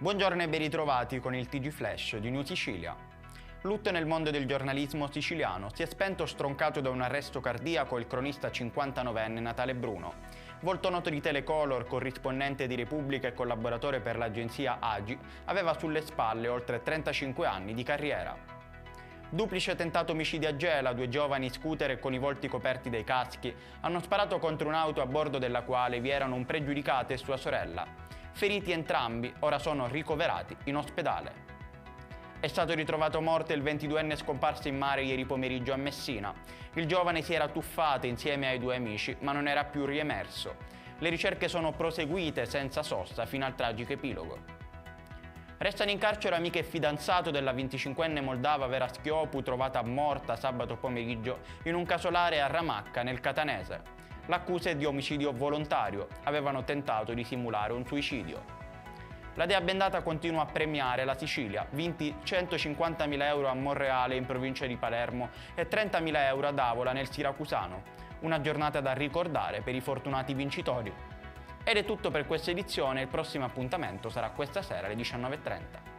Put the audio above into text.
Buongiorno e ben ritrovati con il TG Flash di New Sicilia. Lutto nel mondo del giornalismo siciliano. Si è spento stroncato da un arresto cardiaco il cronista 59enne Natale Bruno. Volto noto di Telecolor, corrispondente di Repubblica e collaboratore per l'agenzia AGI, aveva sulle spalle oltre 35 anni di carriera. Duplice tentato omicidio a Gela, due giovani scooter con i volti coperti dai caschi hanno sparato contro un'auto a bordo della quale vi erano un pregiudicato e sua sorella. Feriti entrambi, ora sono ricoverati in ospedale. È stato ritrovato morto il 22enne scomparso in mare ieri pomeriggio a Messina. Il giovane si era tuffato insieme ai due amici, ma non era più riemerso. Le ricerche sono proseguite senza sosta fino al tragico epilogo. Restano in carcere amica e fidanzato della 25enne moldava Vera Schiopu, trovata morta sabato pomeriggio in un casolare a Ramacca, nel Catanese. L'accusa è di omicidio volontario, avevano tentato di simulare un suicidio. La Dea Bendata continua a premiare la Sicilia, vinti 150.000 euro a Monreale in provincia di Palermo e 30.000 euro ad Avola nel Siracusano. Una giornata da ricordare per i fortunati vincitori. Ed è tutto per questa edizione, il prossimo appuntamento sarà questa sera alle 19:30.